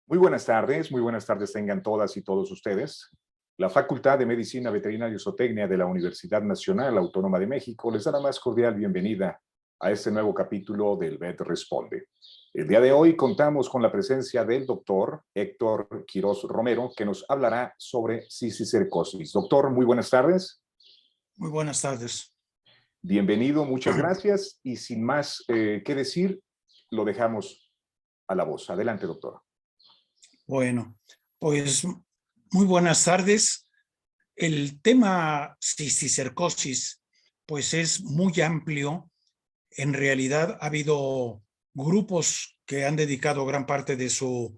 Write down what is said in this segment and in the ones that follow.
Muy buenas tardes tengan todas y todos ustedes. La Facultad de Medicina Veterinaria y Zootecnia de la Universidad Nacional Autónoma de México les da la más cordial bienvenida a este nuevo capítulo del VET Responde. El día de hoy contamos con la presencia del doctor Héctor Quirós Romero, que nos hablará sobre cisticercosis. Doctor, muy buenas tardes. Muy buenas tardes. Bienvenido, muchas gracias. Y sin más que decir, lo dejamos a la voz. Adelante, doctor. Bueno, pues muy buenas tardes. El tema cisticercosis, pues es muy amplio. En realidad ha habido grupos que han dedicado gran parte de su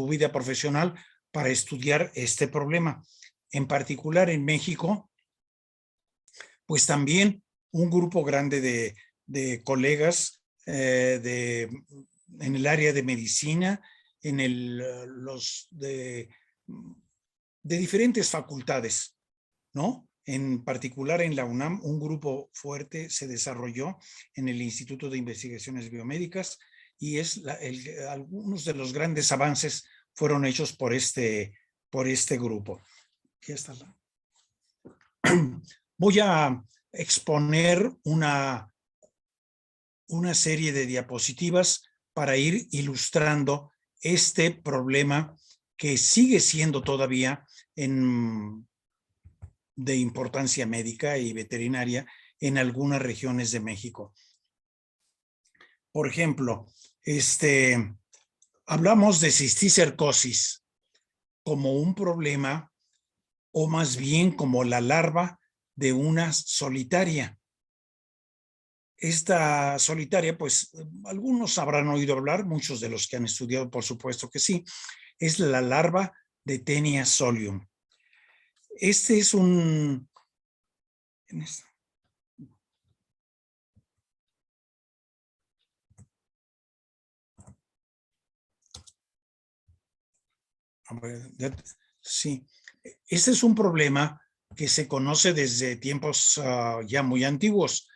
vida profesional para estudiar este problema. En particular en México, pues también un grupo grande de colegas en el área de medicina, de diferentes facultades, ¿no? En particular en la UNAM, un grupo fuerte se desarrolló en el Instituto de Investigaciones Biomédicas y algunos de los grandes avances fueron hechos por este grupo. Aquí está Voy a exponer una serie de diapositivas para ir ilustrando este problema que sigue siendo todavía de importancia médica y veterinaria en algunas regiones de México. Por ejemplo, hablamos de cisticercosis como un problema, o más bien como la larva de una solitaria. Esta solitaria, pues algunos habrán oído hablar, muchos de los que han estudiado, por supuesto que sí, es la larva de Taenia solium. Este es un... Sí, este es un problema que se conoce desde tiempos ya muy antiguos.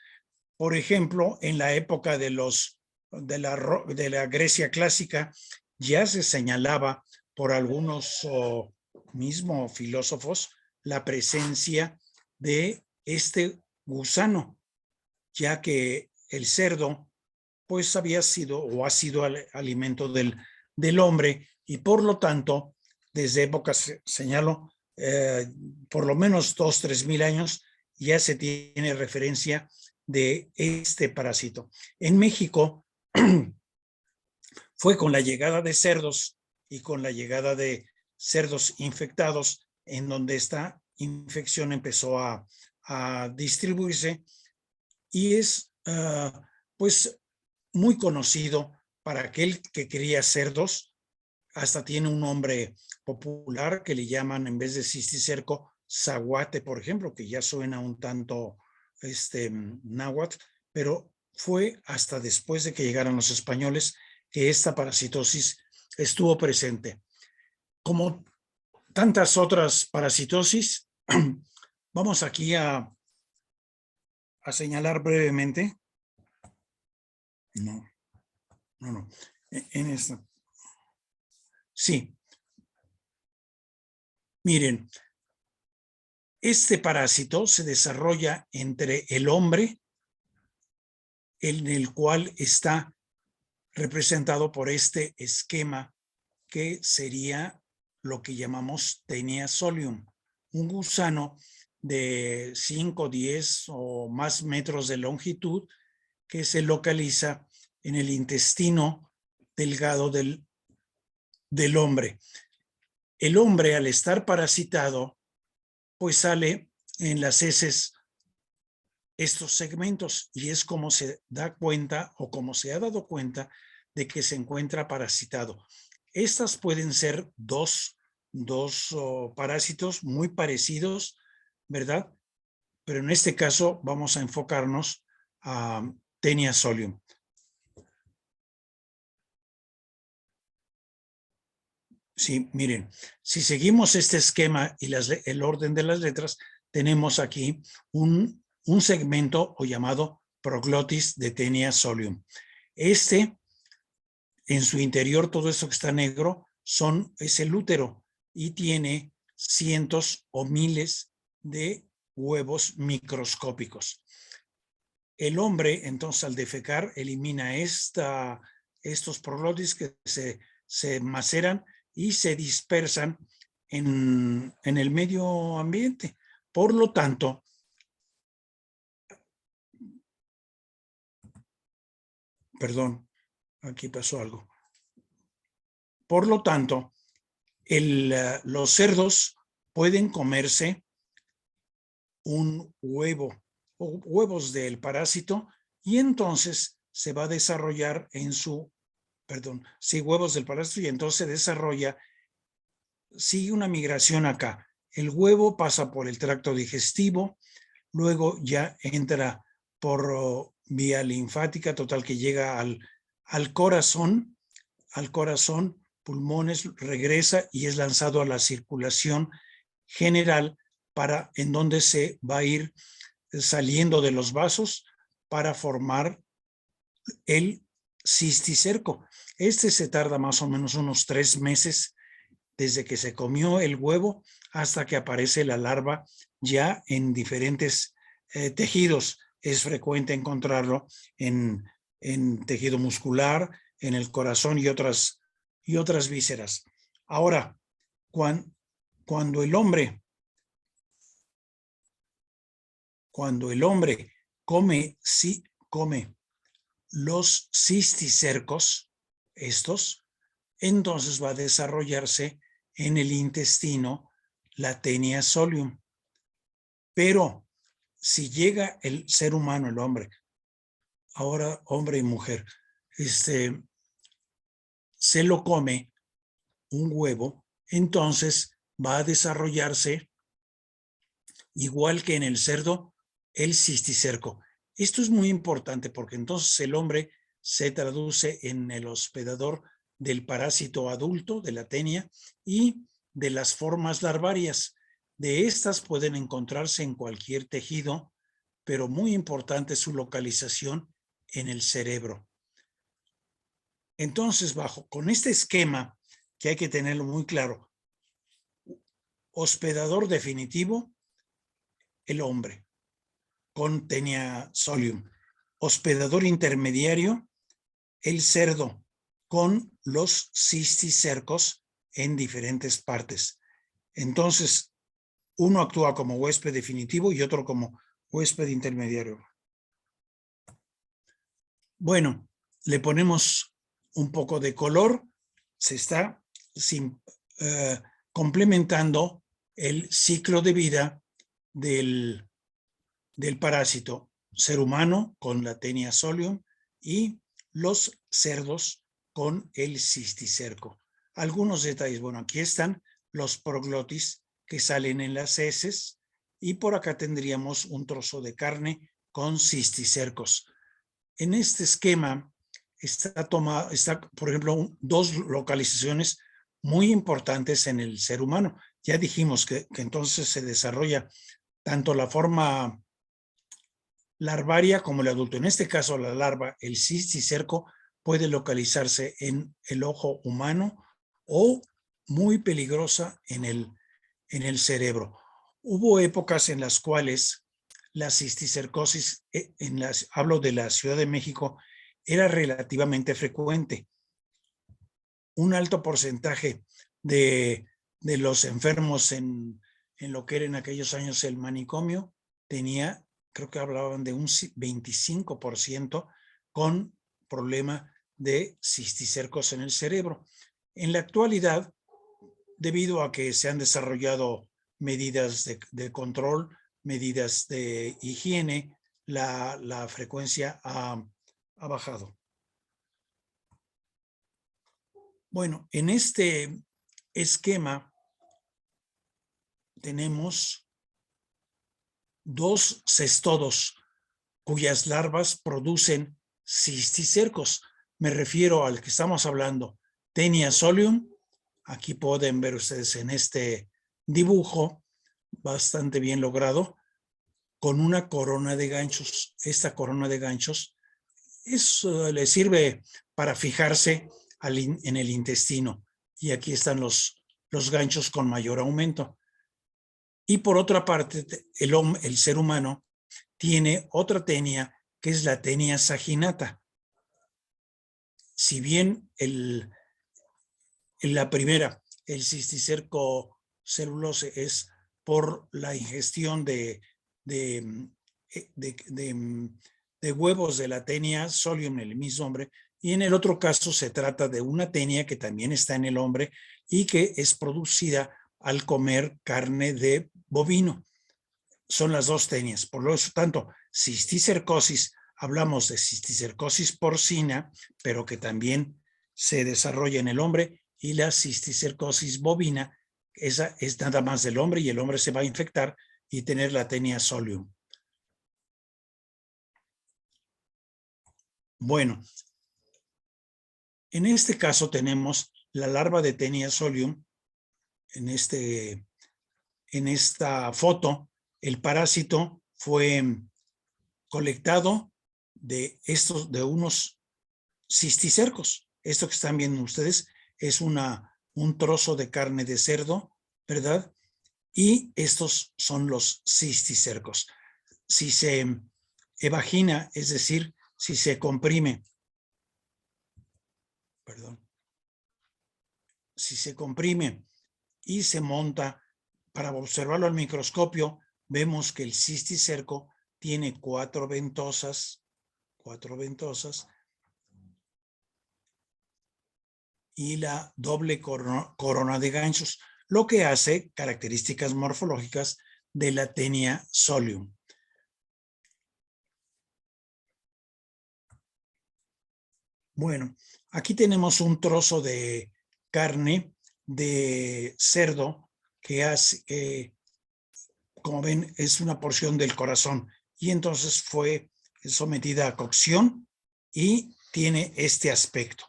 Por ejemplo, en la época de la Grecia clásica, ya se señalaba por algunos mismos filósofos la presencia de este gusano, ya que el cerdo pues había sido o ha sido alimento del hombre y por lo tanto, desde épocas, señalo, por lo menos 2.000 a 3.000 años, ya se tiene referencia de este parásito. En México fue con la llegada de cerdos y con la llegada de cerdos infectados en donde esta infección empezó a distribuirse y es pues muy conocido para aquel que cría cerdos. Hasta tiene un nombre popular que le llaman, en vez de cisticerco, zaguate, por ejemplo, que ya suena un tanto náhuatl, pero fue hasta después de que llegaran los españoles que esta parasitosis estuvo presente. Como tantas otras parasitosis, vamos aquí a señalar brevemente. No. En esta. Sí. Miren, este parásito se desarrolla entre el hombre, en el cual está representado por este esquema que sería lo que llamamos Taenia solium, un gusano de 5, 10 o más metros de longitud que se localiza en el intestino delgado del hombre. El hombre, al estar parasitado, pues sale en las heces estos segmentos y es como se da cuenta o como se ha dado cuenta de que se encuentra parasitado. Estas pueden ser dos parásitos muy parecidos, ¿verdad? Pero en este caso vamos a enfocarnos a Taenia solium. Sí, miren, si seguimos este esquema y el orden de las letras, tenemos aquí un segmento o llamado proglotis de Taenia solium. Este en su interior todo esto que está negro es el útero y tiene cientos o miles de huevos microscópicos. El hombre, entonces, al defecar, elimina estos prolótis que se maceran y se dispersan en el medio ambiente. Por lo tanto, perdón, aquí pasó algo. Por lo tanto, los cerdos pueden comerse un huevo o huevos del parásito y entonces se va a desarrollar huevos del parásito y entonces se desarrolla, sigue una migración acá. El huevo pasa por el tracto digestivo, luego ya entra por vía linfática, total que llega al corazón, pulmones, regresa y es lanzado a la circulación general en donde se va a ir saliendo de los vasos para formar el cisticerco. Se tarda más o menos unos 3 meses desde que se comió el huevo hasta que aparece la larva ya en diferentes tejidos. Es frecuente encontrarlo en tejido muscular, en el corazón y otras vísceras. Ahora, cuando el hombre come los cisticercos, entonces va a desarrollarse en el intestino la Taenia solium. Pero si llega el ser humano, el hombre, ahora hombre y mujer, se lo come un huevo, entonces va a desarrollarse, igual que en el cerdo, el cisticerco. Esto es muy importante porque entonces el hombre se traduce en el hospedador del parásito adulto, de la Taenia, y de las formas larvarias. De estas pueden encontrarse en cualquier tejido, pero muy importante su localización en el cerebro. Entonces, con este esquema, que hay que tenerlo muy claro, hospedador definitivo, el hombre, con Taenia solium. Hospedador intermediario, el cerdo, con los cisticercos en diferentes partes. Entonces, uno actúa como huésped definitivo y otro como huésped intermediario. Bueno, le ponemos un poco de color. Se está complementando el ciclo de vida del parásito ser humano con la Taenia solium y los cerdos con el cisticerco. Algunos detalles. Bueno, aquí están los proglotis que salen en las heces y por acá tendríamos un trozo de carne con cisticercos. En este esquema está, por ejemplo, 2 localizaciones muy importantes en el ser humano. Ya dijimos que entonces se desarrolla tanto la forma larvaria como el adulto. En este caso, la larva, el cisticerco, puede localizarse en el ojo humano o muy peligrosa en el cerebro. Hubo épocas en las cuales la cisticercosis, hablo de la Ciudad de México, era relativamente frecuente. Un alto porcentaje de los enfermos en lo que era en aquellos años el manicomio tenía, creo que hablaban de un 25% con problema de cisticercos en el cerebro. En la actualidad, debido a que se han desarrollado medidas de control, medidas de higiene, la frecuencia ha bajado. Bueno, en este esquema tenemos 2 cestodos cuyas larvas producen cisticercos. Me refiero al que estamos hablando, Taenia solium. Aquí pueden ver ustedes en este dibujo, bastante bien logrado, con una corona de ganchos. Esta corona de ganchos le sirve para fijarse en el intestino. Y aquí están los ganchos con mayor aumento. Y por otra parte, el ser humano tiene otra tenia, que es la tenia saginata. Si bien la primera, el cisticerco celulose, es por la ingestión de huevos de la tenia solium en el mismo hombre, y en el otro caso se trata de una tenia que también está en el hombre y que es producida al comer carne de bovino. Son las dos tenias. Por lo tanto, cisticercosis, hablamos de cisticercosis porcina, pero que también se desarrolla en el hombre, y la cisticercosis bovina, esa es nada más del hombre, y el hombre se va a infectar y tener la tenia solium. Bueno, en este caso tenemos la larva de tenia solium. En esta foto, el parásito fue colectado de unos cisticercos. Esto que están viendo ustedes es un trozo de carne de cerdo, ¿verdad? Y estos son los cisticercos. Si se evagina, es decir, si se comprime, si se comprime y se monta para observarlo al microscopio, vemos que el cisticerco tiene cuatro ventosas, y la doble corona de ganchos, lo que hace características morfológicas de la tenia solium. Bueno, aquí tenemos un trozo de carne de cerdo que hace, como ven, es una porción del corazón, y entonces fue sometida a cocción y tiene este aspecto,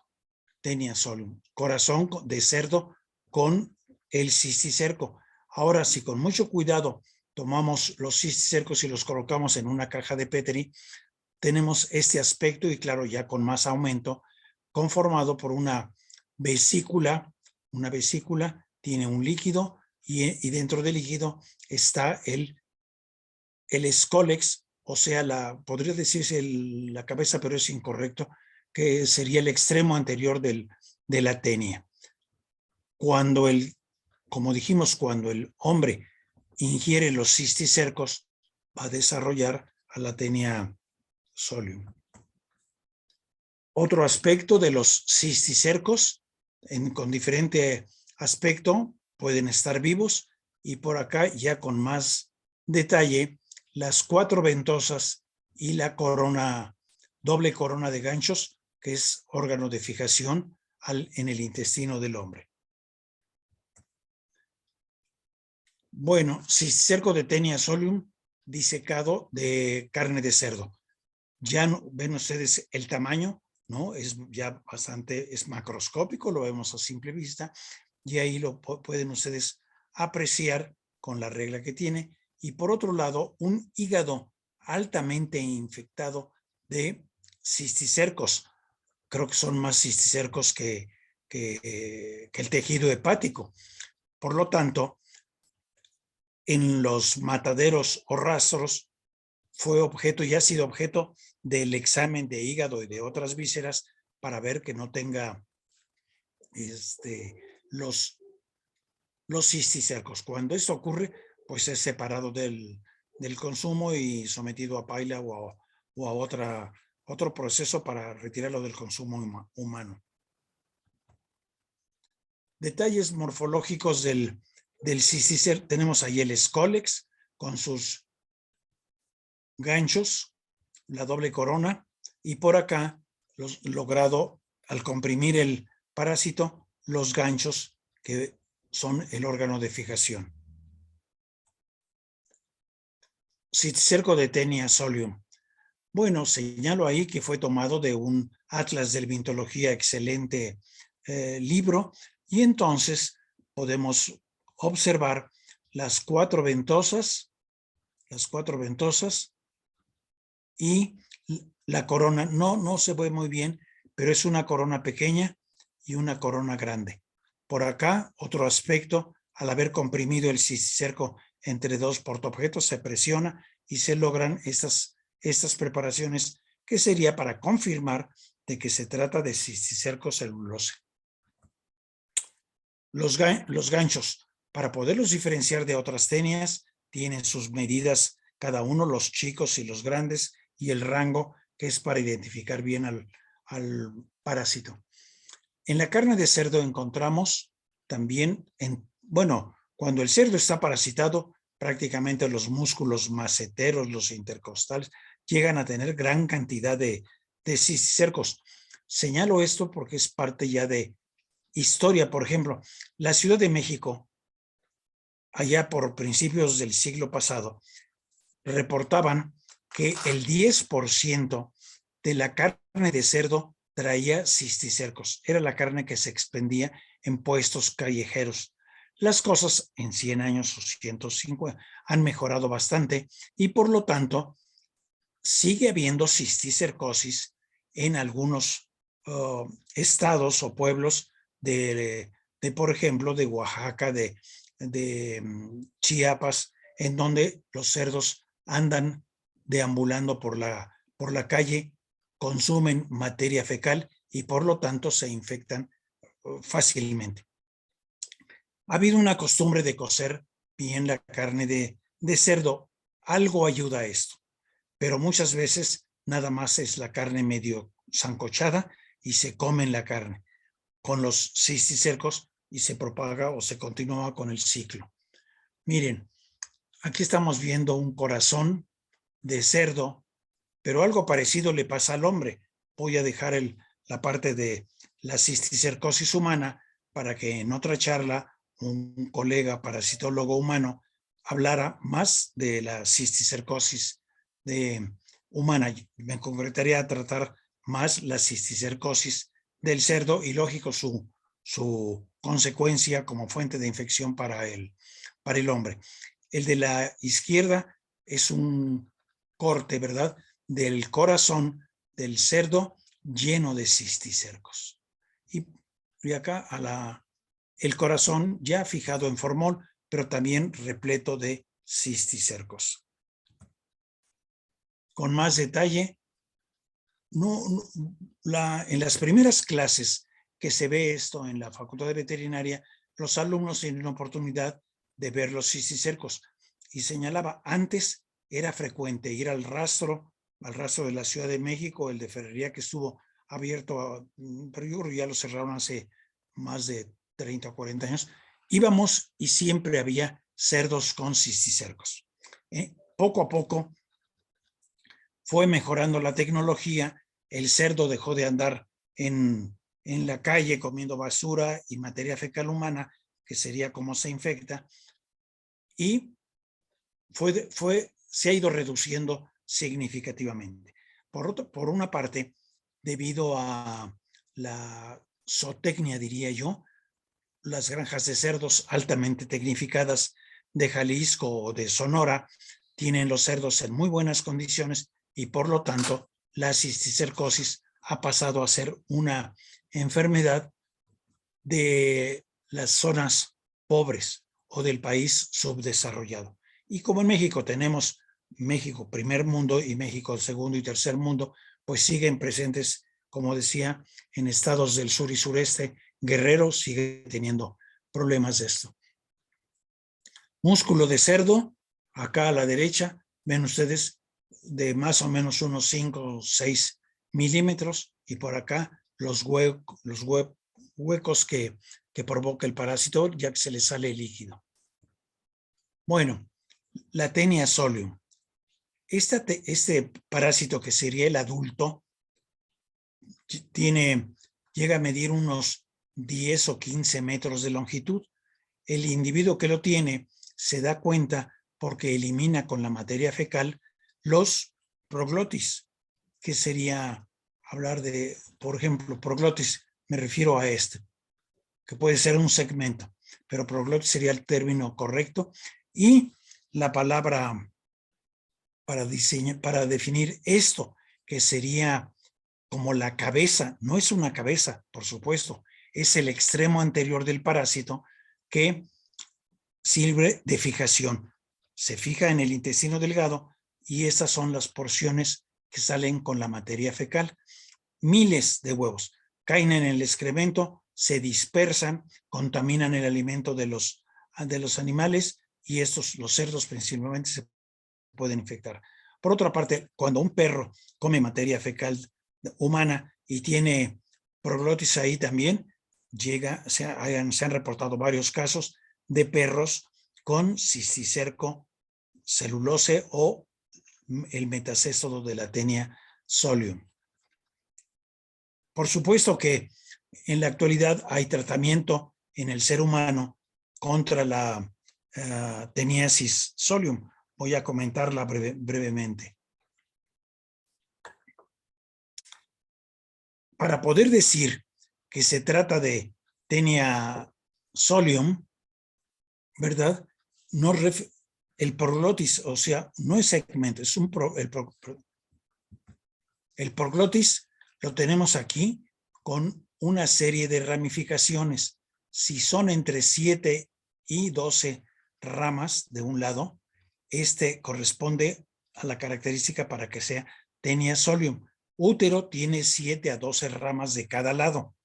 tenia solium, corazón de cerdo con el cisticerco. Ahora, si con mucho cuidado tomamos los cisticercos y los colocamos en una caja de Petri, tenemos este aspecto, y claro, ya con más aumento, conformado por una vesícula. Una vesícula tiene un líquido, y dentro del líquido está el escólex, o sea, podría decirse la cabeza, pero es incorrecto, que sería el extremo anterior de la tenia. Como dijimos, cuando el hombre ingiere los cisticercos, va a desarrollar a la tenia solium. Otro aspecto de los cisticercos, con diferente aspecto, pueden estar vivos, y por acá ya con más detalle, las cuatro ventosas y la doble corona de ganchos, que es órgano de fijación en el intestino del hombre. Bueno, cisticerco de tenia solium disecado de carne de cerdo. Ya ven ustedes el tamaño, ¿no? Es ya bastante, es macroscópico, lo vemos a simple vista, y ahí lo pueden ustedes apreciar con la regla que tiene. Y por otro lado, un hígado altamente infectado de cisticercos. Creo que son más cisticercos que el tejido hepático. Por lo tanto, en los mataderos o rastros fue objeto y ha sido objeto del examen de hígado y de otras vísceras para ver que no tenga los cisticercos. Cuando esto ocurre, pues es separado del consumo y sometido a paila o a otro proceso para retirarlo del consumo humano. Detalles morfológicos del cisticerco. Tenemos ahí el escólex con sus ganchos, la doble corona, y por acá logrado al comprimir el parásito, los ganchos que son el órgano de fijación. Cisticerco de tenia solium. Bueno, señalo ahí que fue tomado de un Atlas de Herpetología, excelente libro, y entonces podemos observar las cuatro ventosas y la corona. No se ve muy bien, pero es una corona pequeña, y una corona grande. Por acá, otro aspecto, al haber comprimido el cisticerco entre dos portaobjetos, se presiona y se logran estas preparaciones, que sería para confirmar de que se trata de cisticerco celulosa. Los ganchos, para poderlos diferenciar de otras tenias, tienen sus medidas cada uno, los chicos y los grandes, y el rango, que es para identificar bien al parásito. En la carne de cerdo encontramos también, cuando el cerdo está parasitado, prácticamente los músculos maceteros, los intercostales, llegan a tener gran cantidad de cisticercos. Señalo esto porque es parte ya de historia. Por ejemplo, la Ciudad de México, allá por principios del siglo pasado, reportaban que el 10% de la carne de cerdo traía cisticercos. Era la carne que se expendía en puestos callejeros. Las cosas en 100 años o 150 han mejorado bastante y por lo tanto sigue habiendo cisticercosis en algunos estados o pueblos de, por ejemplo, de Oaxaca, de Chiapas, en donde los cerdos andan deambulando por la calle, consumen materia fecal y por lo tanto se infectan fácilmente. Ha habido una costumbre de cocer bien la carne de cerdo. Algo ayuda a esto, pero muchas veces nada más es la carne medio sancochada y se comen la carne con los cisticercos y se propaga o se continúa con el ciclo. Miren, aquí estamos viendo un corazón de cerdo, pero algo parecido le pasa al hombre. Voy a dejar la parte de la cisticercosis humana para que en otra charla un colega parasitólogo humano hablara más de la cisticercosis humana. Me concretaría a tratar más la cisticercosis del cerdo y lógico su consecuencia como fuente de infección para el hombre. El de la izquierda es un corte, ¿verdad?, del corazón del cerdo lleno de cisticercos. Y acá el corazón ya fijado en formol, pero también repleto de cisticercos. Con más detalle, en las primeras clases que se ve esto en la Facultad de Veterinaria, los alumnos tienen la oportunidad de ver los cisticercos. Y señalaba, antes era frecuente ir al rastro de la Ciudad de México, el de Ferrería, que estuvo abierto, pero yo creo que ya lo cerraron hace más de 30 o 40 años. Íbamos y siempre había cerdos con cisticercos. Poco a poco fue mejorando la tecnología, el cerdo dejó de andar en la calle comiendo basura y materia fecal humana, que sería como se infecta, y se ha ido reduciendo significativamente. Por una parte, debido a la zootecnia, diría yo, las granjas de cerdos altamente tecnificadas de Jalisco o de Sonora tienen los cerdos en muy buenas condiciones y por lo tanto la cisticercosis ha pasado a ser una enfermedad de las zonas pobres o del país subdesarrollado. Y como en México tenemos México primer mundo y México segundo y tercer mundo, pues siguen presentes, como decía, en estados del sur y sureste. Guerrero sigue teniendo problemas de esto. Músculo de cerdo, acá a la derecha, ven ustedes, de más o menos unos 5 o 6 milímetros, y por acá los huecos que provoca el parásito, ya que se le sale el líquido. Bueno, la Taenia solium. Este parásito, que sería el adulto, llega a medir unos 10 o 15 metros de longitud. El individuo que lo tiene se da cuenta porque elimina con la materia fecal los proglotis, que sería hablar de, por ejemplo, proglotis, me refiero a que puede ser un segmento, pero proglotis sería el término correcto. Y la palabra para definir esto, que sería como la cabeza, no es una cabeza, por supuesto, es el extremo anterior del parásito que sirve de fijación. Se fija en el intestino delgado y estas son las porciones que salen con la materia fecal. Miles de huevos caen en el excremento, se dispersan, contaminan el alimento de los animales y los cerdos principalmente se pueden infectar. Por otra parte, cuando un perro come materia fecal humana y tiene proglotis ahí también, se han reportado varios casos de perros con cisticerco celulose o el metacéstodo de la Taenia solium. Por supuesto que en la actualidad hay tratamiento en el ser humano contra la Teniasis solium. Voy a comentarla brevemente. Para poder decir que se trata de Taenia solium, ¿verdad? El proglotis, o sea, no es segmento, es el proglotis lo tenemos aquí con una serie de ramificaciones. Si son entre 7 y 12 ramas de un lado, este corresponde a la característica para que sea Taenia solium. Útero tiene 7 a 12 ramas de cada lado.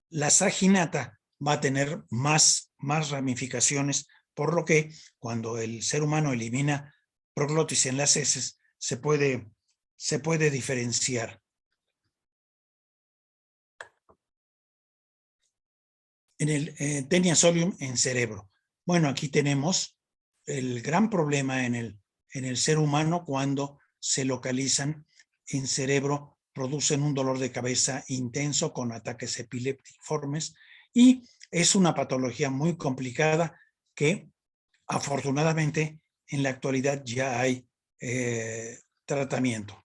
La saginata va a tener más ramificaciones, por lo que cuando el ser humano elimina proglotis en las heces, se puede diferenciar. En el Taenia solium en cerebro. Bueno, aquí tenemos el gran problema en el ser humano cuando se localizan en cerebro, producen un dolor de cabeza intenso con ataques epiléptiformes y es una patología muy complicada que afortunadamente en la actualidad ya hay tratamiento.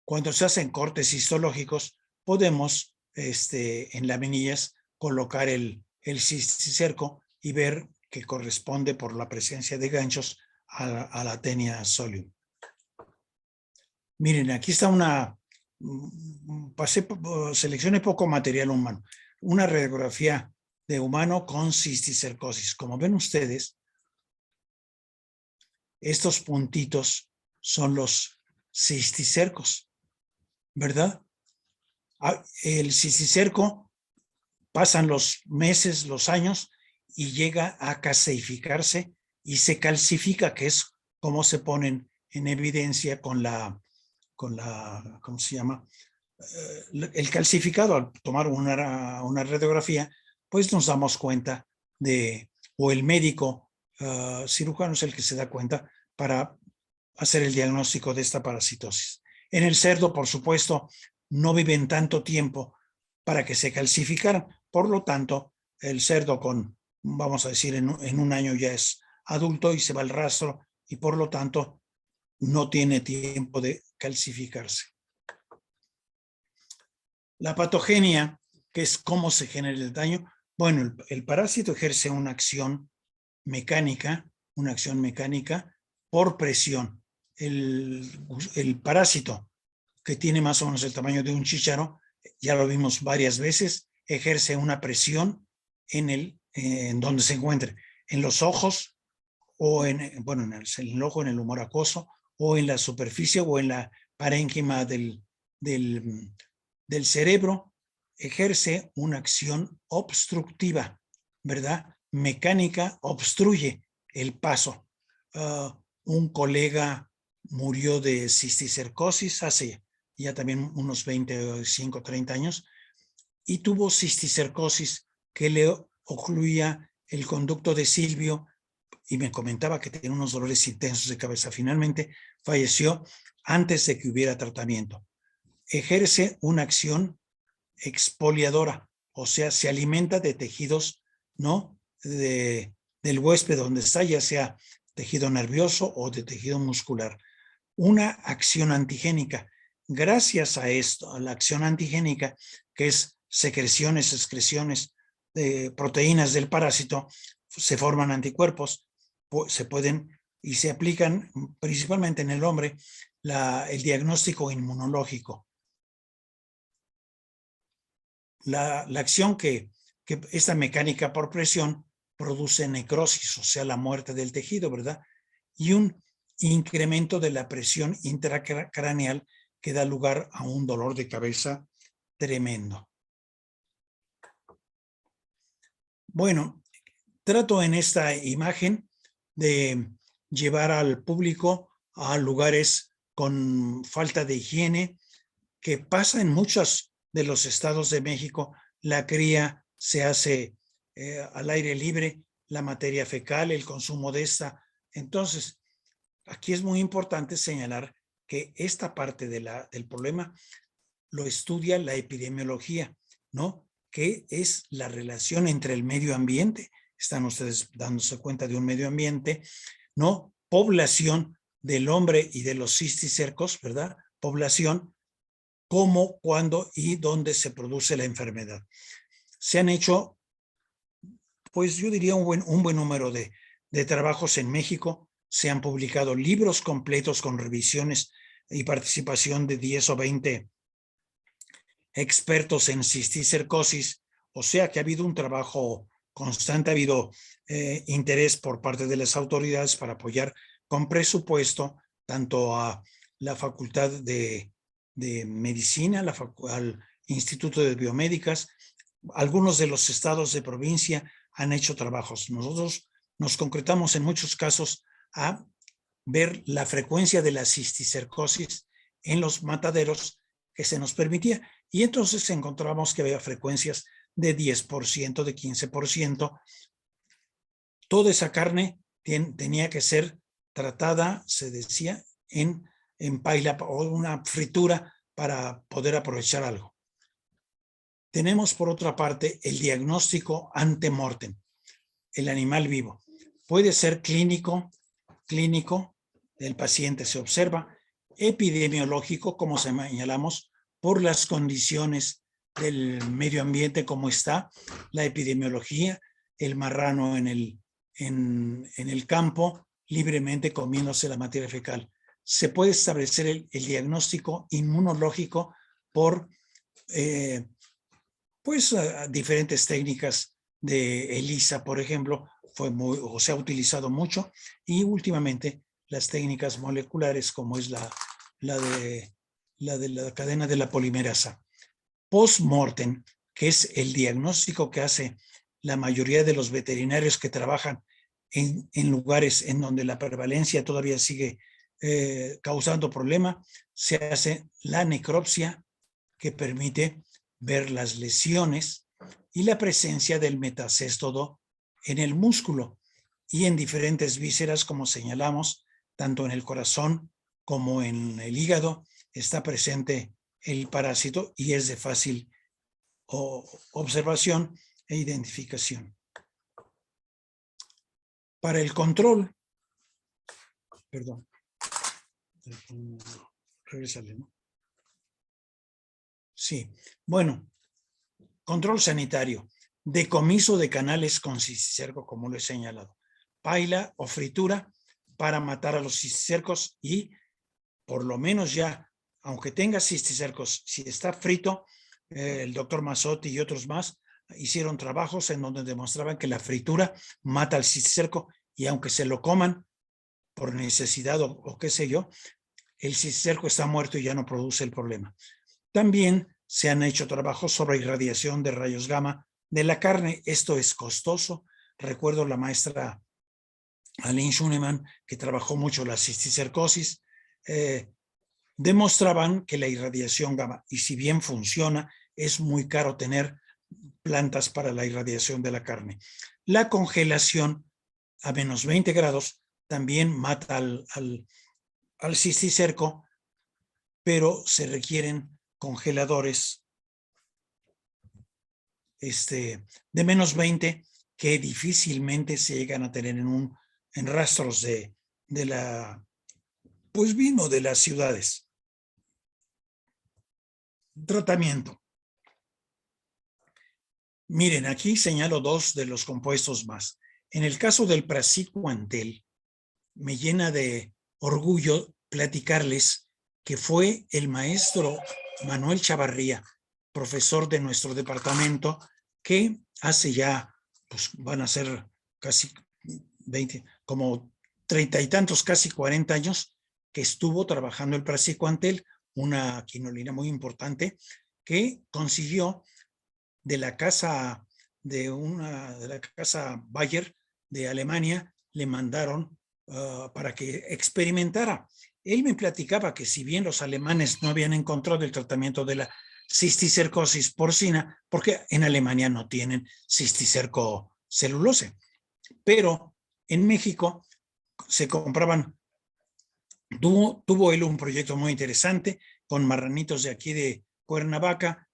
Cuando se hacen cortes histológicos, podemos en laminillas colocar el cisticerco y ver que corresponde por la presencia de ganchos a la Taenia solium. Miren, aquí está seleccioné poco material humano, una radiografía de humano con cisticercosis. Como ven ustedes, estos puntitos son los cisticercos, ¿verdad? El cisticerco, pasan los meses, los años, y llega a caseificarse y se calcifica, que es como se ponen en evidencia con la ¿cómo se llama? El calcificado. Al tomar una radiografía, pues nos damos cuenta o el médico cirujano es el que se da cuenta para hacer el diagnóstico de esta parasitosis. En el cerdo, por supuesto, no viven tanto tiempo para que se calcificaran. Por lo tanto, el cerdo vamos a decir, en un año ya es adulto y se va al rastro y por lo tanto no tiene tiempo de calcificarse. La patogenia, que es cómo se genera el daño. Bueno, el parásito ejerce una acción mecánica por presión. El parásito, que tiene más o menos el tamaño de un chícharo, ya lo vimos varias veces, ejerce una presión en donde se encuentre, en los ojos o en el ojo, en el humor acuoso, o en la superficie o en la parénquima del cerebro, ejerce una acción obstructiva, ¿verdad? Mecánica, obstruye el paso. Un colega murió de cisticercosis hace ya también unos 25, 30 años y tuvo cisticercosis que le ocluía el conducto de Silvio y me comentaba que tenía unos dolores intensos de cabeza. Finalmente falleció antes de que hubiera tratamiento. Ejerce una acción expoliadora, o sea, se alimenta de tejidos, ¿no? Del huésped donde está, ya sea tejido nervioso o de tejido muscular. Una acción antigénica. Gracias a esto, a la acción antigénica, que es secreciones, excreciones de proteínas del parásito, se forman anticuerpos, se pueden y se aplican principalmente en el hombre el diagnóstico inmunológico. la acción que esta mecánica por presión produce necrosis, o sea, la muerte del tejido, ¿verdad? Y un incremento de la presión intracraneal que da lugar a un dolor de cabeza tremendo. Bueno, trato en esta imagen de llevar al público a lugares con falta de higiene, que pasa en muchos de los estados de México. La cría se hace al aire libre, la materia fecal, el consumo de esta. Entonces, aquí es muy importante señalar que esta parte del problema lo estudia la epidemiología, ¿no? ¿Qué es la relación entre el medio ambiente? Están ustedes dándose cuenta de un medio ambiente, ¿no? Población del hombre y de los cisticercos, ¿verdad? Población, cómo, cuándo y dónde se produce la enfermedad. Se han hecho, pues yo diría un buen número de trabajos en México. Se han publicado libros completos con revisiones y participación de 10 o 20 expertos en cisticercosis, o sea que ha habido un trabajo constante, ha habido interés por parte de las autoridades para apoyar con presupuesto tanto a la Facultad de Medicina, al Instituto de Biomédicas. Algunos de los estados de provincia han hecho trabajos. Nosotros nos concretamos en muchos casos a ver la frecuencia de la cisticercosis en los mataderos que se nos permitía. Y entonces encontramos que había frecuencias de 10%, de 15%. Toda esa carne tenía que ser tratada, se decía, en paila o una fritura para poder aprovechar algo. Tenemos por otra parte el diagnóstico ante mortem, el animal vivo. Puede ser clínico, el paciente se observa, epidemiológico, como señalamos, por las condiciones del medio ambiente, como está la epidemiología, el marrano en el campo, libremente comiéndose la materia fecal. Se puede establecer el diagnóstico inmunológico por diferentes técnicas de ELISA, por ejemplo, se ha utilizado mucho, y últimamente las técnicas moleculares como es la de la cadena de la polimerasa. Post-mortem, que es el diagnóstico que hace la mayoría de los veterinarios que trabajan en lugares en donde la prevalencia todavía sigue causando problema, se hace la necropsia, que permite ver las lesiones y la presencia del metacéstodo en el músculo y en diferentes vísceras, como señalamos, tanto en el corazón como en el hígado está presente el parásito y es de fácil observación e identificación. Para el control, perdón, regresale, ¿no? Sí, bueno, control sanitario, decomiso de canales con cisticerco, como lo he señalado, paila o fritura para matar a los cisticercos y por lo menos ya, aunque tenga cisticercos, si está frito, el doctor Mazzotti y otros más hicieron trabajos en donde demostraban que la fritura mata al cisticerco y aunque se lo coman por necesidad o qué sé yo, el cisticerco está muerto y ya no produce el problema. También se han hecho trabajos sobre irradiación de rayos gamma de la carne. Esto es costoso. Recuerdo la maestra Aline Schunemann, que trabajó mucho la cisticercosis, demostraban que la irradiación gamma, y si bien funciona, es muy caro tener plantas para la irradiación de la carne. La congelación a menos 20 grados también mata al cisticerco, pero se requieren congeladores de menos 20 que difícilmente se llegan a tener en rastros de la, pues vino de las ciudades. Tratamiento. Miren, aquí señalo dos de los compuestos más. En el caso del praziquantel, me llena de orgullo platicarles que fue el maestro Manuel Chavarría profesor de nuestro departamento que hace ya, pues van a ser casi 20, como 30 y tantos, casi 40 años, que estuvo trabajando el praziquantel, una quinolina muy importante, que consiguió de la casa Bayer de Alemania, le mandaron para que experimentara. Él me platicaba que si bien los alemanes no habían encontrado el tratamiento de la cisticercosis porcina, porque en Alemania no tienen cisticercocelulose, pero en México se compraban, tuvo él un proyecto muy interesante con marranitos de aquí de Cuernavaca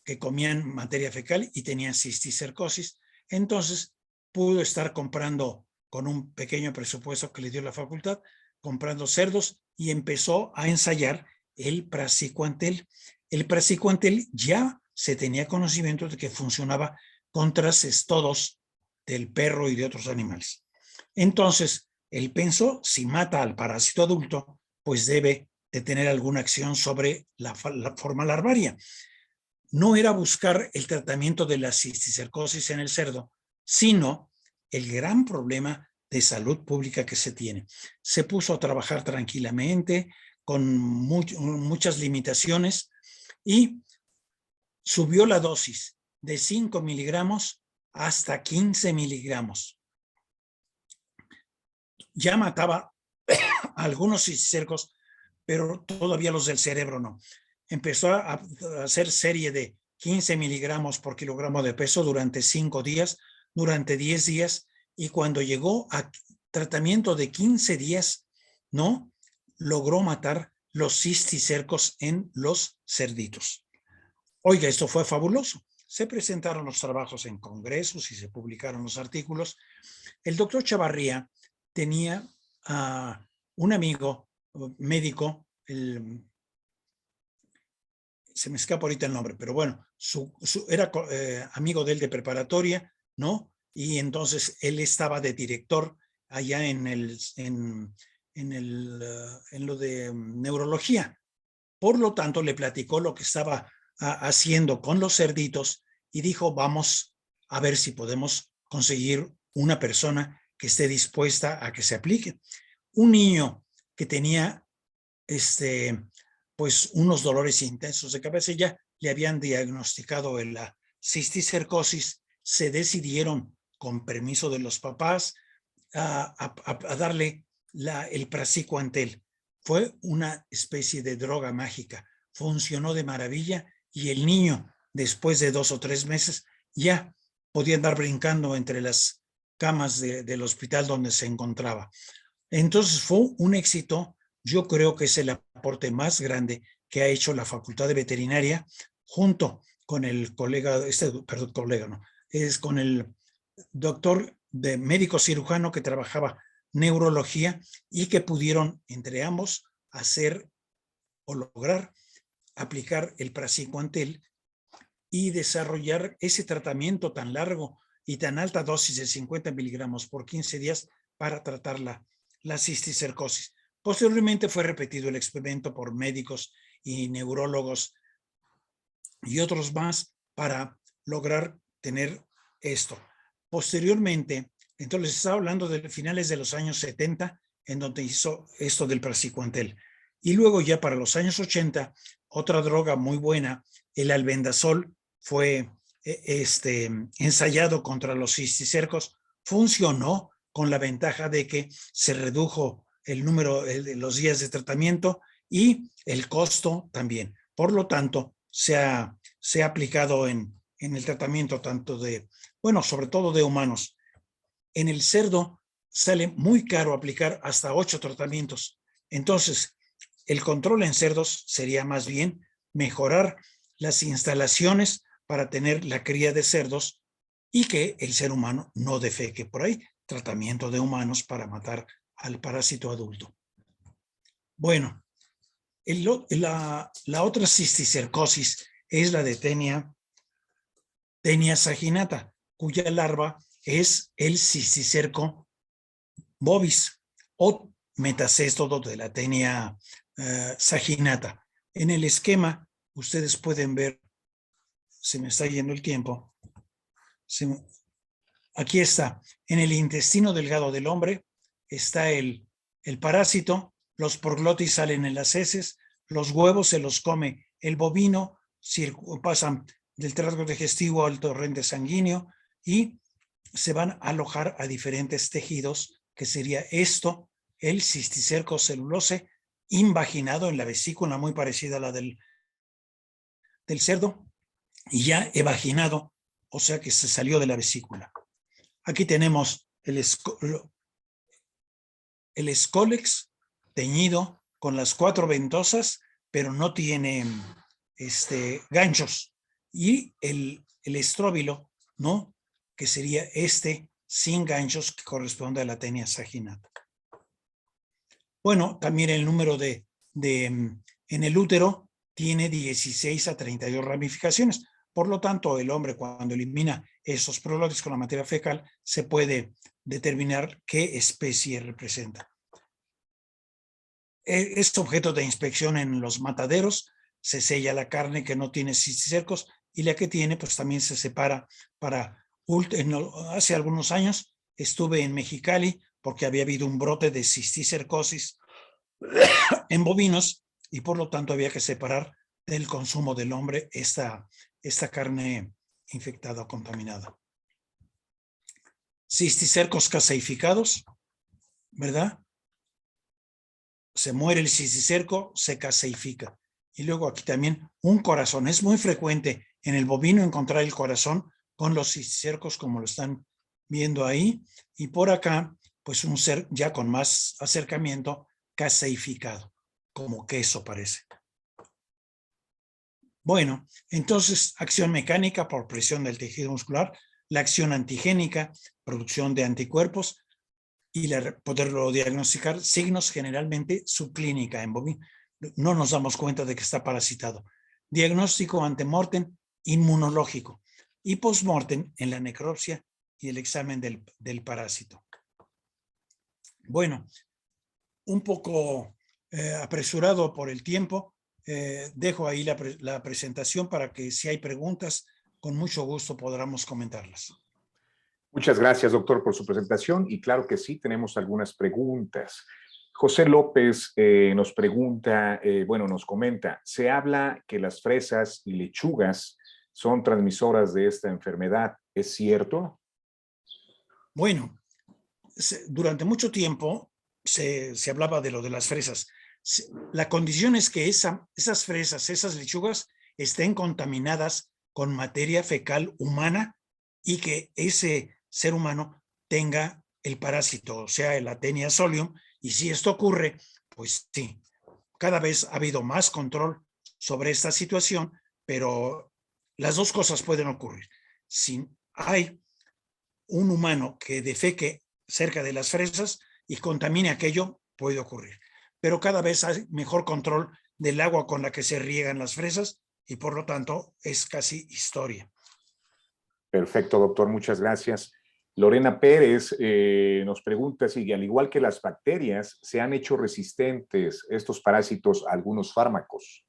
que comían materia fecal y tenían cisticercosis. Entonces pudo estar comprando con un pequeño presupuesto que le dio la facultad, comprando cerdos y empezó a ensayar el praziquantel. El praziquantel ya se tenía conocimiento de que funcionaba contra cestodos del perro y de otros animales. Entonces, él pensó, si mata al parásito adulto, pues debe de tener alguna acción sobre la forma larvaria. No era buscar el tratamiento de la cisticercosis en el cerdo, sino el gran problema de salud pública que se tiene. Se puso a trabajar tranquilamente, con muchas limitaciones, y subió la dosis de 5 miligramos hasta 15 miligramos. Ya mataba a algunos cisticercos, pero todavía los del cerebro no. Empezó a hacer serie de 15 miligramos por kilogramo de peso durante 5 días, durante 10 días, y cuando llegó a tratamiento de 15 días, ¿no? Logró matar los cisticercos en los cerditos. Oiga, esto fue fabuloso. Se presentaron los trabajos en congresos y se publicaron los artículos. El doctor Chavarría tenía un amigo médico, se me escapa ahorita el nombre, pero bueno, era amigo de él de preparatoria, ¿no? Y entonces él estaba de director allá en lo de neurología. Por lo tanto, le platicó lo que estaba haciendo con los cerditos y dijo, vamos a ver si podemos conseguir una persona que esté dispuesta a que se aplique. Un niño que tenía pues unos dolores intensos de cabeza, ya le habían diagnosticado la cisticercosis, se decidieron, con permiso de los papás, a darle el praziquantel. Fue una especie de droga mágica, funcionó de maravilla y el niño, después de 2 o 3 meses, ya podía andar brincando entre las camas del hospital donde se encontraba. Entonces fue un éxito. Yo creo que es el aporte más grande que ha hecho la Facultad de Veterinaria junto con el colega, es con el doctor de médico cirujano que trabajaba neurología y que pudieron entre ambos hacer o lograr aplicar el praziquantel y desarrollar ese tratamiento tan largo y tan alta dosis de 50 miligramos por 15 días para tratar la cisticercosis. Posteriormente fue repetido el experimento por médicos y neurólogos y otros más para lograr tener esto. Posteriormente, entonces estaba hablando de finales de los años 70, en donde hizo esto del praziquantel. Y luego ya para los años 80, otra droga muy buena, el albendazol, fue ensayado contra los cisticercos. Funcionó con la ventaja de que se redujo el número de los días de tratamiento y el costo también. Por lo tanto, se ha aplicado en el tratamiento tanto de, bueno, sobre todo de humanos. En el cerdo sale muy caro aplicar hasta 8 tratamientos. Entonces, el control en cerdos sería más bien mejorar las instalaciones para tener la cría de cerdos y que el ser humano no defeque por ahí. Tratamiento de humanos para matar al parásito adulto. Bueno, la otra cisticercosis es la de Taenia saginata, cuya larva es el cisticerco bovis o metacéstodo de la Taenia saginata. En el esquema ustedes pueden ver se me está yendo el tiempo. Aquí está, en el intestino delgado del hombre está el parásito, los proglotis salen en las heces, los huevos se los come el bovino, pasan del tracto digestivo al torrente sanguíneo y se van a alojar a diferentes tejidos, que sería esto, el cisticerco celulose invaginado en la vesícula, muy parecida a la del cerdo, y ya evaginado, o sea que se salió de la vesícula. Aquí tenemos el escólex teñido con las 4 ventosas, pero no tiene ganchos. Y el estróbilo, ¿no? Que sería sin ganchos, que corresponde a la tenia saginata. Bueno, también el número en el útero tiene 16 a 32 ramificaciones. Por lo tanto, el hombre, cuando elimina esos proglotis con la materia fecal, se puede determinar qué especie representa. Es objeto de inspección en los mataderos, se sella la carne que no tiene cisticercos y la que tiene, pues también se separa hace algunos años estuve en Mexicali porque había habido un brote de cisticercosis en bovinos y por lo tanto había que separar del consumo del hombre esta carne infectada o contaminada. Cisticercos caseificados, ¿verdad? Se muere el cisticerco, se caseifica. Y luego aquí también un corazón. Es muy frecuente en el bovino encontrar el corazón con los cisticercos, como lo están viendo ahí. Y por acá, pues un ser ya con más acercamiento, caseificado, como queso parece. Bueno, entonces acción mecánica por presión del tejido muscular, la acción antigénica, producción de anticuerpos y poderlo diagnosticar, signos generalmente subclínica en bovino. No nos damos cuenta de que está parasitado. Diagnóstico antemortem inmunológico y postmortem en la necropsia y el examen del parásito. Bueno, un poco apresurado por el tiempo, dejo ahí la presentación para que si hay preguntas, con mucho gusto podamos comentarlas. Muchas gracias, doctor, por su presentación. Y claro que sí, tenemos algunas preguntas. José López nos pregunta, nos comenta, se habla que las fresas y lechugas son transmisoras de esta enfermedad. ¿Es cierto? Bueno, durante mucho tiempo se hablaba de lo de las fresas. La condición es que esas fresas, esas lechugas, estén contaminadas con materia fecal humana y que ese ser humano tenga el parásito, o sea, el Taenia solium. Y si esto ocurre, pues sí, cada vez ha habido más control sobre esta situación, pero las dos cosas pueden ocurrir. Si hay un humano que defeque cerca de las fresas y contamine aquello, puede ocurrir. Pero cada vez hay mejor control del agua con la que se riegan las fresas y por lo tanto es casi historia. Perfecto, doctor, muchas gracias. Lorena Pérez nos pregunta si, al igual que las bacterias, se han hecho resistentes estos parásitos a algunos fármacos.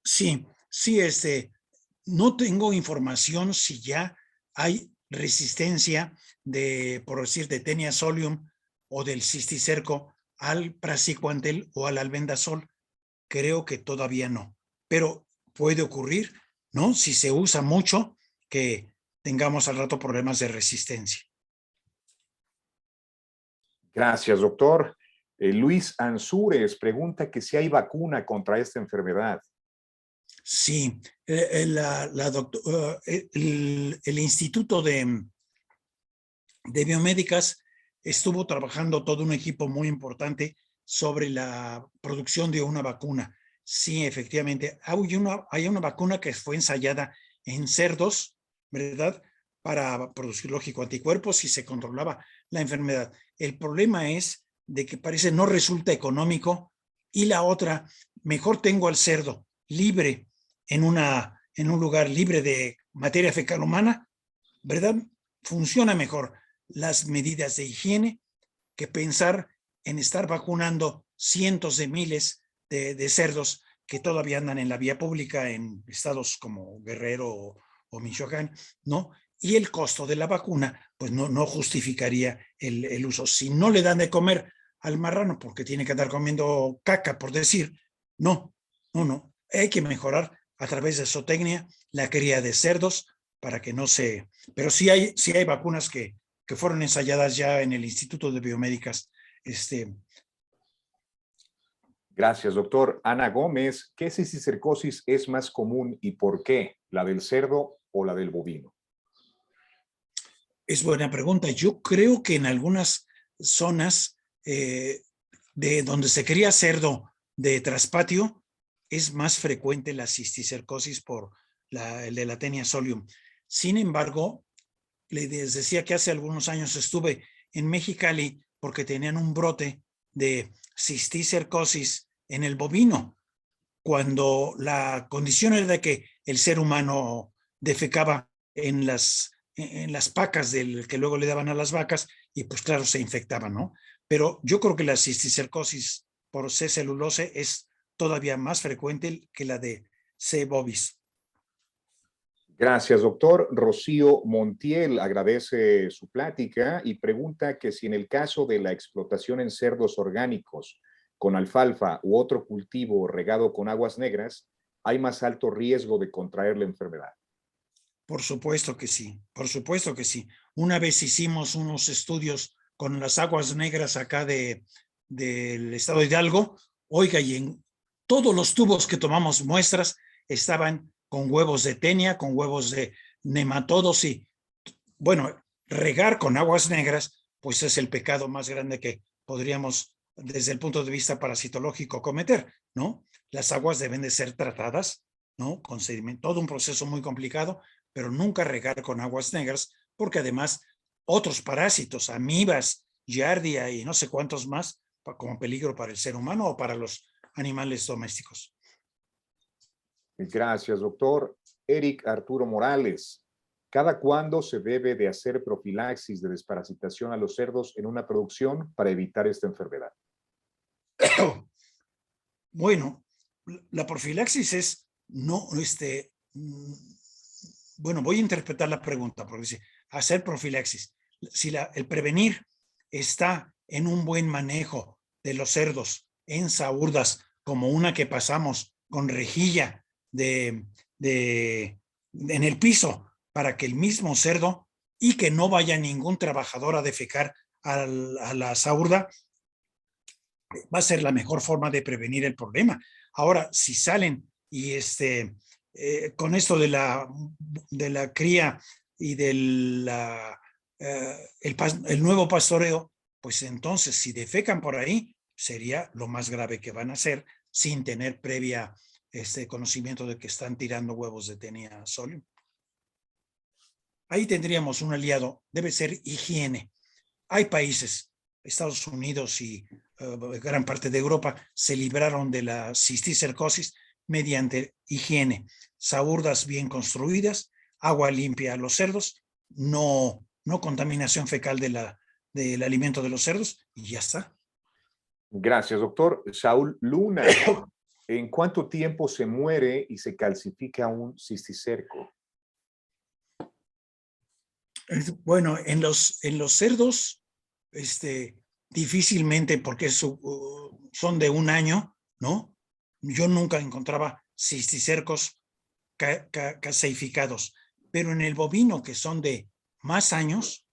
Sí, no tengo información si ya hay resistencia por decir, de Taenia solium o del cisticerco al praziquantel o al albendazol. Creo que todavía no, pero puede ocurrir, ¿no? Si se usa mucho, que tengamos al rato problemas de resistencia. Gracias, doctor. Luis Ansúrez pregunta que si hay vacuna contra esta enfermedad. Sí, el Instituto de Biomédicas estuvo trabajando todo un equipo muy importante sobre la producción de una vacuna. Sí, efectivamente, hay una vacuna que fue ensayada en cerdos, ¿verdad? Para producir, lógico, anticuerpos y se controlaba la enfermedad. El problema es de que parece no resulta económico y la otra, mejor tengo al cerdo libre en un lugar libre de materia fecal humana, ¿verdad? Funciona mejor las medidas de higiene que pensar en estar vacunando cientos de miles de cerdos que todavía andan en la vía pública en estados como Guerrero o Michoacán, ¿no? Y el costo de la vacuna, pues no justificaría el uso. Si no le dan de comer al marrano porque tiene que andar comiendo caca, por decir, no. Hay que mejorar a través de zootecnia la cría de cerdos para que no se... Pero sí hay vacunas que fueron ensayadas ya en el Instituto de Biomédicas. Gracias, doctor. Ana Gómez, ¿qué cisticercosis es más común y por qué? ¿La del cerdo o la del bovino? Es buena pregunta. Yo creo que en algunas zonas de donde se cría cerdo de traspatio es más frecuente la cisticercosis por el de la Taenia solium. Sin embargo, les decía que hace algunos años estuve en Mexicali porque tenían un brote de cisticercosis en el bovino, cuando la condición era de que el ser humano defecaba en las pacas que luego le daban a las vacas y pues claro, se infectaban, ¿no? Pero yo creo que la cisticercosis por C. celulose es todavía más frecuente que la de C. bovis. Gracias, doctor. Rocío Montiel agradece su plática y pregunta que si en el caso de la explotación en cerdos orgánicos con alfalfa u otro cultivo regado con aguas negras, hay más alto riesgo de contraer la enfermedad. Por supuesto que sí, por supuesto que sí. Una vez hicimos unos estudios con las aguas negras acá del estado de Hidalgo, oiga, y en todos los tubos que tomamos muestras estaban con huevos de tenia, con huevos de nematodos y, bueno, regar con aguas negras, pues es el pecado más grande que podríamos, desde el punto de vista parasitológico, cometer, ¿no? Las aguas deben de ser tratadas, ¿no? Con sedimento, todo un proceso muy complicado, pero nunca regar con aguas negras, porque además otros parásitos, amibas, giardia y no sé cuántos más, como peligro para el ser humano o para los animales domésticos. Gracias, doctor. Eric Arturo Morales, ¿cada cuándo se debe de hacer profilaxis de desparasitación a los cerdos en una producción para evitar esta enfermedad? Bueno, la profilaxis es bueno, voy a interpretar la pregunta porque dice hacer profilaxis. Si el prevenir está en un buen manejo de los cerdos en saurdas, como una que pasamos con rejilla en el piso para que el mismo cerdo y que no vaya ningún trabajador a defecar a la saurda, va a ser la mejor forma de prevenir el problema. Ahora, si salen y con esto de la cría y el nuevo pastoreo, pues entonces si defecan por ahí, sería lo más grave que van a hacer sin tener previa conocimiento de que están tirando huevos de Taenia solium. Ahí tendríamos un aliado, debe ser higiene. Hay países, Estados Unidos y gran parte de Europa, se libraron de la cisticercosis mediante higiene, saurdas bien construidas, agua limpia a los cerdos, no contaminación fecal del alimento de los cerdos y ya está. Gracias, doctor. Saúl Luna, ¿en cuánto tiempo se muere y se calcifica un cisticerco? Bueno, en los cerdos, difícilmente porque son de un año, ¿no? Yo nunca encontraba cisticercos caseificados, pero en el bovino, que son de más años,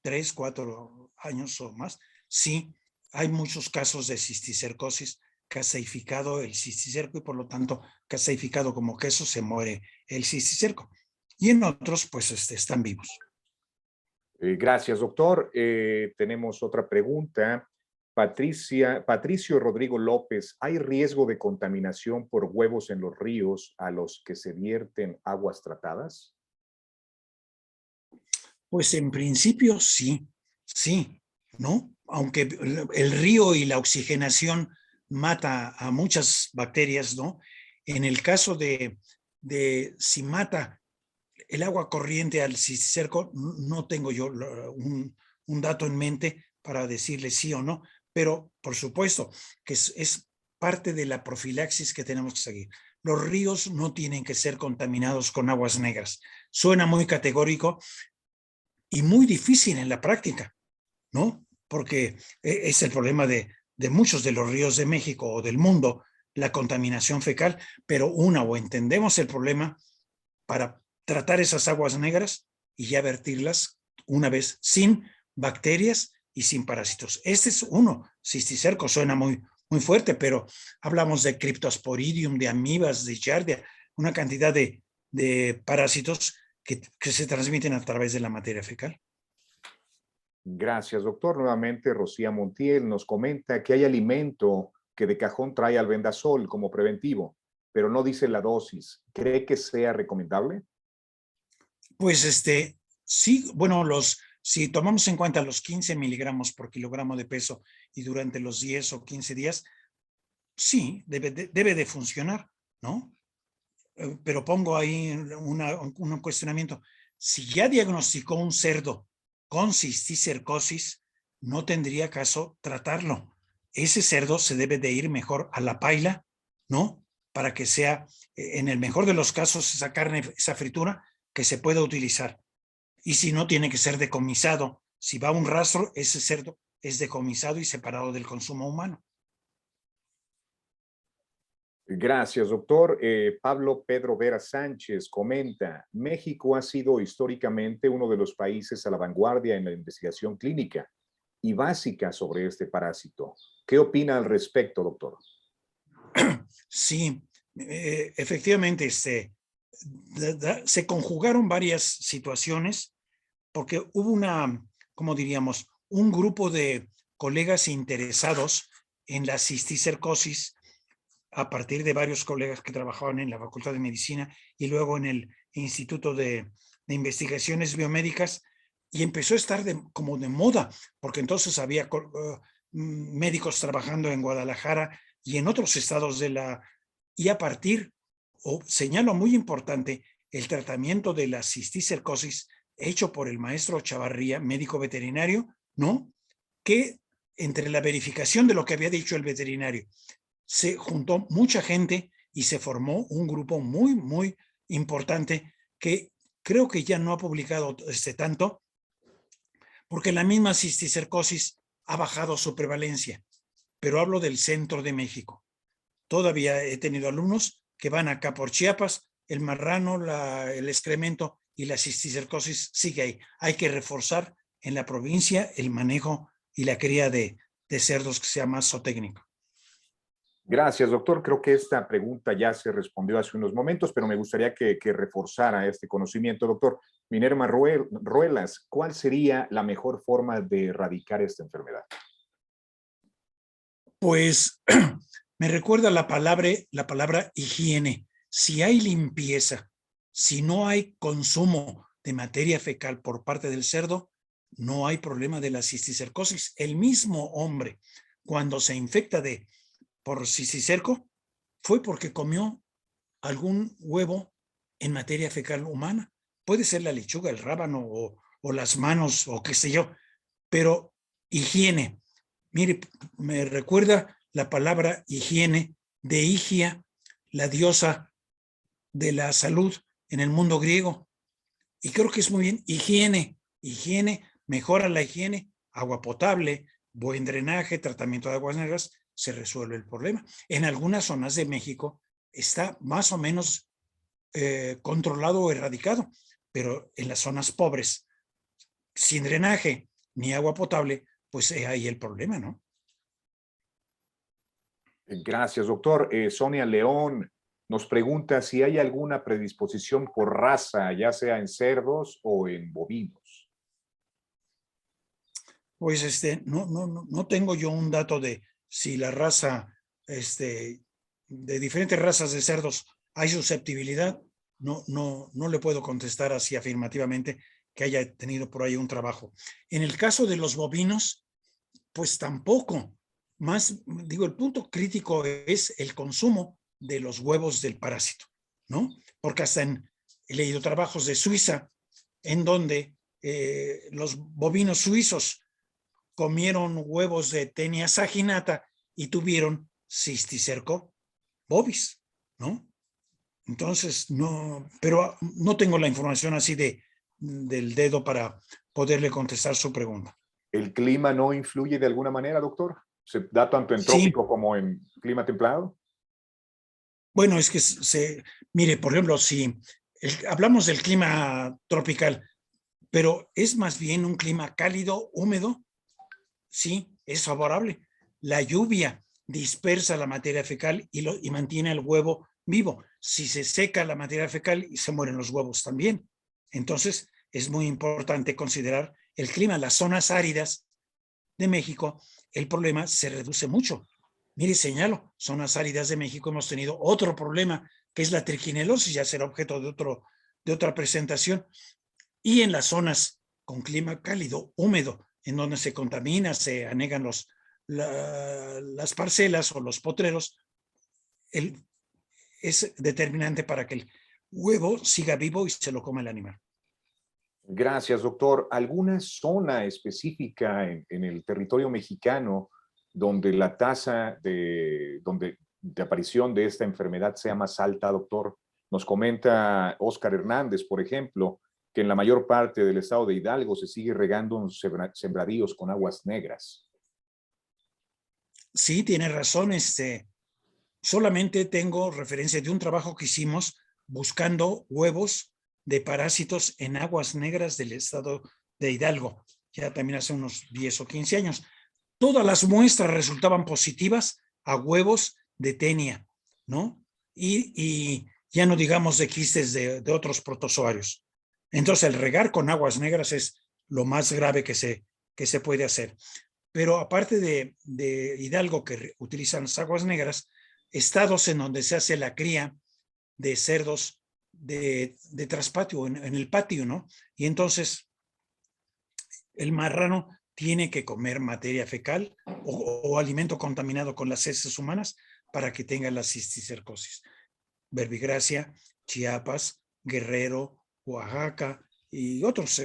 3, 4 años o más, sí, hay muchos casos de cisticercosis, caseificado el cisticerco y por lo tanto caseificado como queso se muere el cisticerco. Y en otros, pues están vivos. Gracias, doctor. Tenemos otra pregunta. Patricio Rodrigo López, ¿hay riesgo de contaminación por huevos en los ríos a los que se vierten aguas tratadas? Pues en principio sí, ¿no? Aunque el río y la oxigenación mata a muchas bacterias, ¿no? En el caso de si mata el agua corriente al cisticerco, no tengo yo un dato en mente para decirle sí o no, pero por supuesto que es parte de la profilaxis que tenemos que seguir. Los ríos no tienen que ser contaminados con aguas negras. Suena muy categórico y muy difícil en la práctica, ¿no? Porque es el problema de muchos de los ríos de México o del mundo, la contaminación fecal, pero o entendemos el problema para tratar esas aguas negras y ya vertirlas una vez sin bacterias y sin parásitos. Este es uno. Cisticerco suena muy fuerte, pero hablamos de Cryptosporidium, de amibas, de giardia, una cantidad de parásitos que se transmiten a través de la materia fecal. Gracias, doctor. Nuevamente, Rocía Montiel nos comenta que hay alimento que de cajón trae albendazol como preventivo, pero no dice la dosis. ¿Cree que sea recomendable? Pues sí, bueno, si tomamos en cuenta los 15 miligramos por kilogramo de peso y durante los 10 o 15 días, sí, debe de funcionar, ¿no? Pero pongo ahí un cuestionamiento. Si ya diagnosticó un cerdo con cisticercosis, no tendría caso tratarlo. Ese cerdo se debe de ir mejor a la paila, ¿no? Para que sea, en el mejor de los casos, esa carne, esa fritura, que se pueda utilizar. Y si no, tiene que ser decomisado. Si va a un rastro, ese cerdo es decomisado y separado del consumo humano. Gracias, doctor. Pablo Pedro Vera Sánchez comenta, México ha sido históricamente uno de los países a la vanguardia en la investigación clínica y básica sobre este parásito. ¿Qué opina al respecto, doctor? Sí, efectivamente, se conjugaron varias situaciones porque hubo como diríamos, un grupo de colegas interesados en la cisticercosis a partir de varios colegas que trabajaban en la Facultad de Medicina y luego en el Instituto de Investigaciones Biomédicas, y empezó a estar como de moda, porque entonces había médicos trabajando en Guadalajara y en otros estados y a partir, señalo muy importante, el tratamiento de la cisticercosis hecho por el maestro Chavarría, médico veterinario, ¿no? Que entre la verificación de lo que había dicho el veterinario, se juntó mucha gente y se formó un grupo muy importante que creo que ya no ha publicado tanto, porque la misma cisticercosis ha bajado su prevalencia, pero hablo del centro de México. Todavía he tenido alumnos que van acá por Chiapas, el marrano, el excremento y la cisticercosis sigue ahí. Hay que reforzar en la provincia el manejo y la cría de cerdos que sea más zootécnico. Gracias, doctor. Creo que esta pregunta ya se respondió hace unos momentos, pero me gustaría que reforzara este conocimiento. Doctor Minerva Ruelas, ¿cuál sería la mejor forma de erradicar esta enfermedad? Pues me recuerda la palabra higiene. Si hay limpieza, si no hay consumo de materia fecal por parte del cerdo, no hay problema de la cisticercosis. El mismo hombre, cuando se infecta por cisticerco, fue porque comió algún huevo en materia fecal humana. Puede ser la lechuga, el rábano o las manos o qué sé yo, pero higiene. Mire, me recuerda la palabra higiene de Higia, la diosa de la salud en el mundo griego. Y creo que es muy bien. Higiene, mejora la higiene, agua potable, buen drenaje, tratamiento de aguas negras, se resuelve el problema. En algunas zonas de México está más o menos controlado o erradicado, pero en las zonas pobres, sin drenaje ni agua potable, pues ahí el problema, ¿no? Gracias, doctor. Sonia León nos pregunta si hay alguna predisposición por raza, ya sea en cerdos o en bovinos. Pues no tengo yo un dato de si la raza, de diferentes razas de cerdos hay susceptibilidad. No le puedo contestar así afirmativamente que haya tenido por ahí un trabajo. En el caso de los bovinos, pues tampoco. Más, digo, el punto crítico es el consumo de los huevos del parásito, ¿no? Porque hasta he leído trabajos de Suiza en donde los bovinos suizos comieron huevos de Taenia saginata y tuvieron cisticerco bovis, ¿no? Entonces, no, pero no tengo la información así del dedo para poderle contestar su pregunta. ¿El clima no influye de alguna manera, doctor? ¿Se da tanto en Sí, trópico como en clima templado? bueno, es que mire, por ejemplo, si hablamos del clima tropical, pero es más bien un clima cálido, húmedo, sí, es favorable. La lluvia dispersa la materia fecal y mantiene el huevo vivo. Si se seca la materia fecal, se mueren los huevos también. Entonces, es muy importante considerar el clima. Las zonas áridas de México, el problema se reduce mucho. Mire, señalo, zonas áridas de México hemos tenido otro problema, que es la triquinelosis, ya será objeto de otra presentación. Y en las zonas con clima cálido, húmedo, en donde se contamina, se anegan las parcelas o los potreros, es determinante para que el huevo siga vivo y se lo coma el animal. Gracias, doctor. ¿Alguna zona específica en el territorio mexicano donde la tasa de aparición de esta enfermedad sea más alta, doctor? Nos comenta Óscar Hernández, por ejemplo, que en la mayor parte del estado de Hidalgo se sigue regando en sembradíos con aguas negras. Sí, tiene razón. Solamente tengo referencia de un trabajo que hicimos buscando huevos de parásitos en aguas negras del estado de Hidalgo, ya también hace unos 10 o 15 años. Todas las muestras resultaban positivas a huevos de tenia, ¿no? Y ya no digamos de quistes de otros protozoarios. Entonces, el regar con aguas negras es lo más grave que se puede hacer. Pero aparte de Hidalgo, que utilizan las aguas negras, estados en donde se hace la cría de cerdos de traspatio, en el patio, ¿no? Y entonces el marrano tiene que comer materia fecal o alimento contaminado con las heces humanas para que tenga la cisticercosis. Verbigracia, Chiapas, Guerrero, Oaxaca y otros.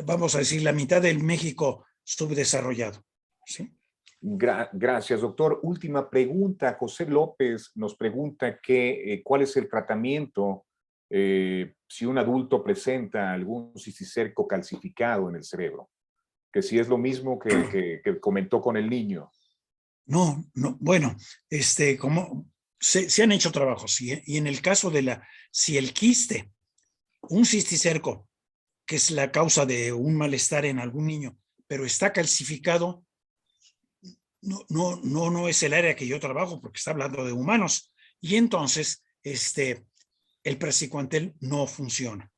Vamos a decir, la mitad del México subdesarrollado. ¿Sí? Gracias, doctor. Última pregunta. José López nos pregunta cuál es el tratamiento si un adulto presenta algún cisticerco calcificado en el cerebro, que si es lo mismo que comentó con el niño. No, bueno, como se han hecho trabajos y en el caso si el quiste, un cisticerco, que es la causa de un malestar en algún niño, pero está calcificado, no es el área que yo trabajo porque está hablando de humanos. Y entonces, el praziquantel no funciona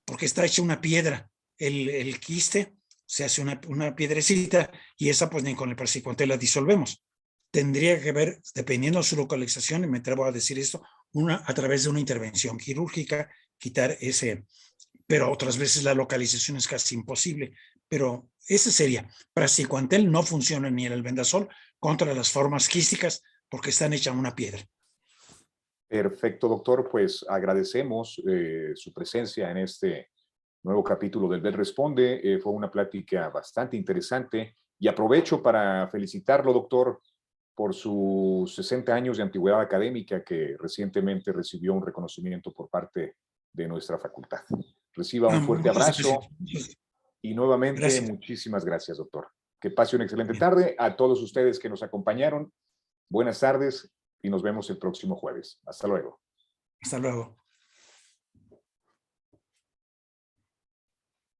porque está hecha una piedra. El quiste se hace una piedrecita y esa pues ni con el praziquantel la disolvemos. Tendría que ver, dependiendo de su localización, y me atrevo a decir esto, a través de una intervención quirúrgica, quitar ese, pero otras veces la localización es casi imposible. Pero ese sería, praziquantel no funciona ni el albendazol contra las formas quísticas porque están hechas una piedra. Perfecto, doctor. Pues agradecemos su presencia en este nuevo capítulo del BED Responde. Fue una plática bastante interesante y aprovecho para felicitarlo, doctor, por sus 60 años de antigüedad académica que recientemente recibió un reconocimiento por parte de nuestra facultad. Reciba un fuerte Muchas gracias. abrazo y nuevamente Gracias. muchísimas gracias, doctor. Que pase una excelente tarde. A todos ustedes que nos acompañaron, buenas tardes y nos vemos el próximo jueves. Hasta luego. Hasta luego.